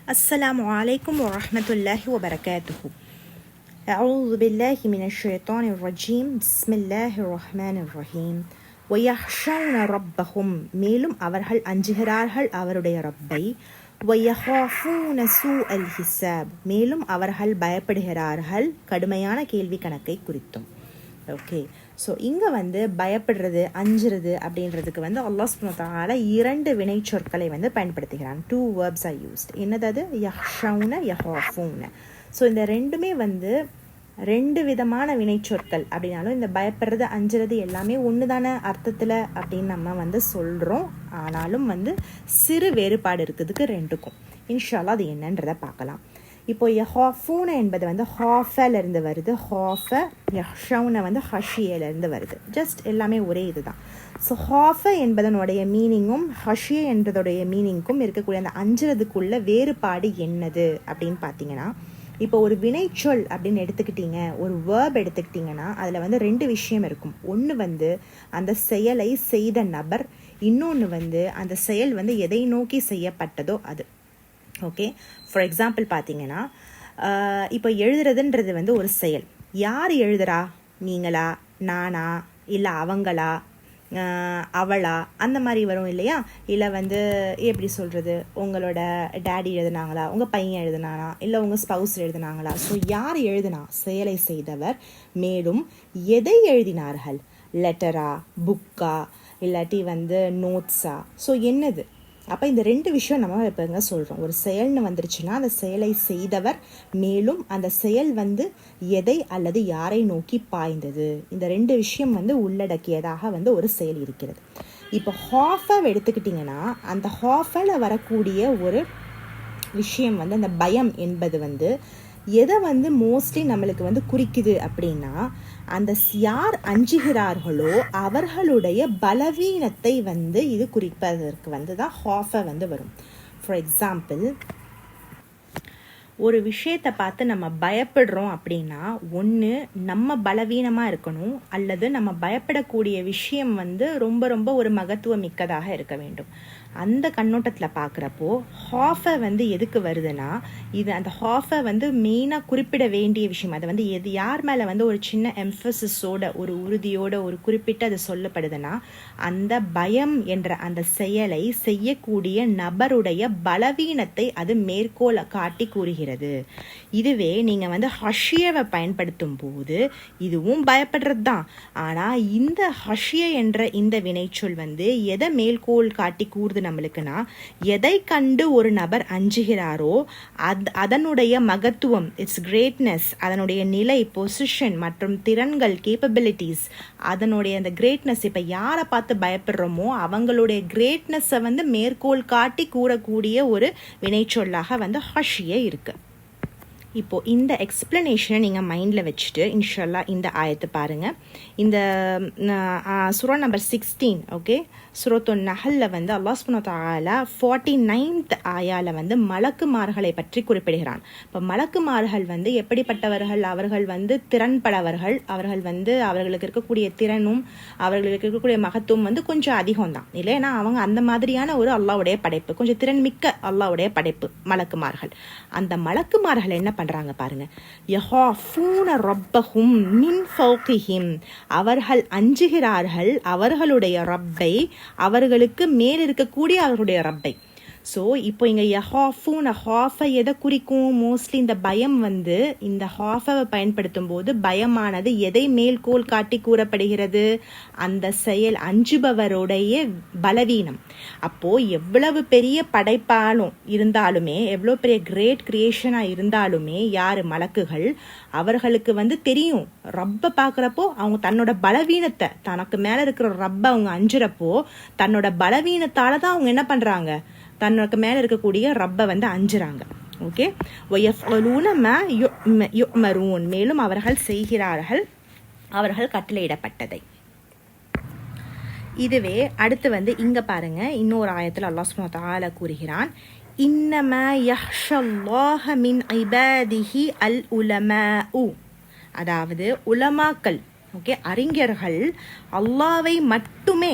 السلام عليكم ورحمة الله وبركاته. أعوذ بالله من الشيطان الرجيم. بسم الله الرحمن الرحيم. ويخشون ربهم மேலும் அவர்கள் அஞ்சுகிறார்கள் அவருடைய ரப்பை. ويخافون سوء الحساب மேலும் அவர்கள் பயப்படுகிறார்கள் கடுமையான கேள்வி கணக்கை குறித்தும். ஓகே, ஸோ இங்கே பயப்படுறது அஞ்சுறது அப்படின்றதுக்கு அல்லாஹ் சுப்ஹானஹு வ தஆலா 2 வினை சொற்களை பயன்படுத்துகிறான். 2 verbs are used. என்னது? யஹ்ஷவுன யஹாஃபூன. ஸோ இந்த ரெண்டுமே 2 விதமான வினை சொற்கள் அப்படின்னாலும் இந்த பயப்படுறது அஞ்சுறது எல்லாமே ஒன்று தானே அர்த்தத்தில் அப்படின்னு நம்ம சொல்கிறோம். ஆனாலும் சிறு வேறுபாடு இருக்குதுக்கு ரெண்டுக்கும். இன்ஷா அல்லாஹ் அது என்னன்றதை பார்க்கலாம். இப்போ யஹாஃபூன என்பது ஹாஃபிலிருந்து வருது. ஹாஃப யஹ்ஷவுன ஹஷியிலிருந்து வருது. ஜஸ்ட் எல்லாமே ஒரே இதுதான். ஸோ ஹாஃப என்பதனுடைய மீனிங்கும் ஹஷிய என்பதோடைய மீனிங்கும் இருக்கக்கூடிய அந்த அஞ்சுறதுக்குள்ள வேறுபாடு என்னது அப்படின்னு பார்த்தீங்கன்னா, இப்போ ஒரு வினைச்சொல் அப்படின்னு எடுத்துக்கிட்டீங்க, ஒரு வேர்ப் எடுத்துக்கிட்டிங்கன்னா அதில் 2 விஷயம் இருக்கும். ஒன்று அந்த செயலை செய்த நபர், இன்னொன்று அந்த செயல் எதை நோக்கி செய்யப்பட்டதோ அது. ஓகே, ஃபார் எக்ஸாம்பிள் பார்த்தீங்கன்னா, இப்போ எழுதுறதுன்றது ஒரு செயல். யார் எழுதுறா? நீங்களா, நானா, இல்லை அவங்களா, அவளா, அந்த மாதிரி வரும் இல்லையா? இல்லை எப்படி சொல்கிறது, உங்களோட டேடி எழுதுனாங்களா, உங்கள் பையன் எழுதுனானா, இல்லை உங்கள் ஸ்பவுஸ் எழுதுனாங்களா? ஸோ யார் எழுதுனா? செயலை செய்தவர். மேலும் எதை எழுதினார்கள்? லெட்டரா, புக்கா, இல்லாட்டி நோட்ஸா? ஸோ என்னது? அப்போ இந்த 2 விஷயம் நம்ம இப்போ சொல்கிறோம். ஒரு செயல்னு வந்துருச்சுன்னா அந்த செயலை செய்தவர், மேலும் அந்த செயல் எதை அல்லது யாரை நோக்கி பாய்ந்தது. இந்த 2 விஷயம் உள்ளடக்கியதாக ஒரு செயல் இருக்கிறது. இப்போ ஹாஃபை எடுத்துக்கிட்டிங்கன்னா அந்த ஹாஃபில் வரக்கூடிய ஒரு விஷயம் அந்த பயம் என்பது எதை மோஸ்ட்லி நம்மளுக்கு குறிக்குது அப்படின்னா, அந்த யார் அஞ்சுகிறார்களோ அவர்களுடைய பலவீனத்தை இது குறிப்பதற்கு தான் ஹாஃபை வரும். ஃபார் எக்ஸாம்பிள், ஒரு விஷயத்தை பார்த்து நம்ம பயப்படுறோம் அப்படின்னா, ஒன்று நம்ம பலவீனமாக இருக்கணும், அல்லது நம்ம பயப்படக்கூடிய விஷயம் ரொம்ப ரொம்ப ஒரு மகத்துவம் மிக்கதாக இருக்க வேண்டும். அந்த கண்ணோட்டத்தில் பார்க்குறப்போ ஹாஃபை எதுக்கு வருதுன்னா, இது அந்த ஹாஃபை மெயினாக குறிப்பிட வேண்டிய விஷயம். அது எது யார் மேலே ஒரு சின்ன எம்ஃபசிஸோட, ஒரு உறுதியோட, ஒரு குறிப்பிட்ட அது சொல்லப்படுதுன்னா, அந்த பயம் என்ற அந்த செயலை செய்யக்கூடிய நபருடைய பலவீனத்தை அது மேற்கோளை காட்டி கூறுகிறது. இதுவே நீங்கள் ஹஷியவை பயன்படுத்தும் போது இதுவும் பயப்படுறது தான். ஆனால் இந்த ஹஷிய என்ற இந்த வினைச்சொல் எதை மேற்கோள் காட்டி கூறுது நம்மளுக்குன்னா, எதை கண்டு ஒரு நபர் அஞ்சுகிறாரோ அதனுடைய மகத்துவம், இட்ஸ் கிரேட்னஸ், அதனுடைய நிலை, பொசிஷன் மற்றும் திறன்கள், கேப்பபிலிட்டிஸ், அதனுடைய அந்த கிரேட்னஸ். இப்போ யாரை பார்த்து பயப்படுறோமோ அவங்களுடைய கிரேட்னஸை மேற்கோள் காட்டி கூறக்கூடிய ஒரு வினைச்சொல்லாக ஹஷிய இருக்கு. இப்போ இந்த எக்ஸ்பிளனேஷனை நீங்கள் மைண்டில் வச்சுட்டு இன்ஷா இந்த ஆயத்தை பாருங்கள். இந்த சூரா நம்பர் 16, ஓகே, சூரத்துன் நஹல்ல அல்லாஹ் சுப்ஹானஹு வ தஆலா 49th ஆயால மலக்குமார்களை பற்றி குறிப்பிடுகிறான். இப்போ மலக்குமார்கள் எப்படிப்பட்டவர்கள்? அவர்கள் திறன்படவர்கள். அவர்கள் அவர்களுக்கு இருக்கக்கூடிய திறனும் அவர்களுக்கு இருக்கக்கூடிய மகத்துவம் கொஞ்சம் அதிகம் தான், இல்லைன்னா அவங்க அந்த மாதிரியான ஒரு அல்லாஹ்வுடைய படைப்பு, கொஞ்சம் திறன் மிக்க அல்லாஹ்வுடைய படைப்பு மலக்குமார்கள். அந்த மலக்குமார்கள் என்ன பண்றாங்க பாருங்க. யஹாஃபூன ரப்பஹும் மின் ஃபௌகிஹிம், அவர்கள் அஞ்சுகிறார்கள் அவர்களுடைய ரப்பை, அவர்களுக்கு மேல் இருக்கக்கூடிய அவர்களுடைய ரப்பை. ஸோ இப்போ இங்கே யஹாஃபூன ஹாஃபை எதை குறிக்கும்? மோஸ்ட்லி இந்த பயம் இந்த ஹாஃபை பயன்படுத்தும் போது பயமானது எதை மேல்கோள் காட்டி கூறப்படுகிறது? அந்த செயல் அஞ்சுபவருடைய பலவீனம். அப்போ எவ்வளவு பெரிய படைப்பாலும் இருந்தாலுமே, எவ்வளோ பெரிய கிரேட் கிரியேஷனாக இருந்தாலுமே, யார் மலக்குகள், அவர்களுக்கு தெரியும். ரப்பை பார்க்குறப்போ அவங்க தன்னோட பலவீனத்தை, தனக்கு மேலே இருக்கிற ரப்பை அவங்க அஞ்சுறப்போ தன்னோட பலவீனத்தால தான் அவங்க என்ன பண்ணுறாங்க? தன்னோட மேலே இருக்கக்கூடிய ரப்பை அஞ்சுறாங்க. ஓகே, வயஃபலூன மா யுமரூன், மேலும் அவர்கள் செய்கிறார்கள் அவர்கள் கட்டளையிடப்பட்டதை. இதுவே அடுத்து இங்க பாருங்க, இன்னொரு ஆயத்தில் அல்லாஹ் சுப்ஹானஹு வ தஆலா கூறுகிறான், இன்னமா யஹ்ஷல்லாஹ மின் இபாதிஹி அல் உலமாஉ, அதாவது உலமாக்கள், ஓகே, அறிஞர்கள் அல்லாவை மட்டுமே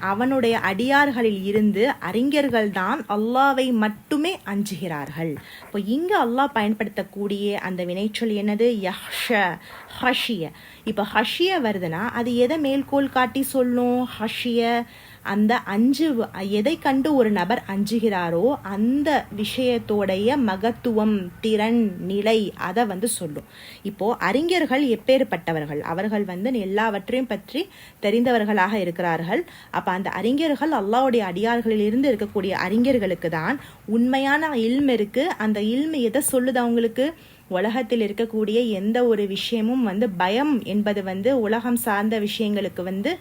அவனுடைய அடியார்களில் இருந்து அறிஞர்கள் தான் அல்லாவை மட்டுமே அஞ்சுகிறார்கள். இப்போ இங்க அல்லாஹ் பயன்படுத்தக்கூடிய அந்த வினைச்சொல் என்னது? ஹஷிய. இப்போ ஹஷிய வருதுன்னா அது எதை மேல்கோள் காட்டி சொல்லும்? ஹஷிய அந்த எதை கண்டு ஒரு நபர் அஞ்சுகிறாரோ அந்த விஷயத்தோடைய மகத்துவம், திறன், நிலை அதை சொல்லும். இப்போ அறிஞர்கள் எப்பேற்பட்டவர்கள்? அவர்கள் எல்லாவற்றையும் பற்றி தெரிந்தவர்களாக இருக்கிறார்கள். அப்ப அந்த அறிஞர்கள் அல்லாஹ்வுடைய அடியார்களில் இருந்து இருக்கக்கூடிய அறிஞர்களுக்கு தான் உண்மையான இல்ம் இருக்கு. அந்த இல்ம் எதை சொல்லுது அவங்களுக்கு? உலகத்தில் இருக்கக்கூடிய எந்த ஒரு விஷயமும் பயம் என்பது உலகம் சார்ந்த விஷயங்களுக்கு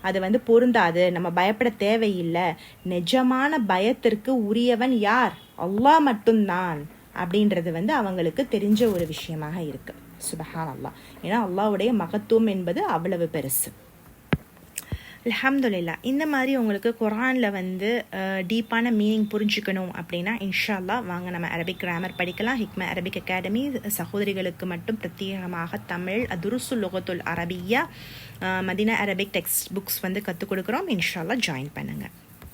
அது பொருந்தாது, நம்ம பயப்பட தேவையில்லை. நிஜமான பயத்திற்கு உரியவன் யார்? அல்லாஹ் மட்டும்தான் அப்படின்றது அவங்களுக்கு தெரிஞ்ச ஒரு விஷயமாக இருக்கு. சுபஹான் அல்லாஹ். ஏன்னா அல்லாஹ்வுடைய மகத்துவம் என்பது அவ்வளவு பெருசு. அல்ஹம்துலில்லாஹ். இந்த மாதிரி உங்களுக்கு குர்ஆனில் டீப்பான மீனிங் புரிஞ்சுக்கணும் அப்படின்னா இன்ஷா அல்லாஹ் வாங்க நம்ம அரபிக் கிராமர் படிக்கலாம். ஹிக்மா அரபிக் அகாடமி சகோதரிகளுக்கு மட்டும் பிரத்யேகமாக தமிழ் துருசுல் லுகத்துல் அரபியா மதீனா அரபிக் டெக்ஸ்ட் புக்ஸ் கற்றுக் கொடுக்குறோம். இன்ஷா அல்லாஹ் ஜாயின் பண்ணுங்கள்.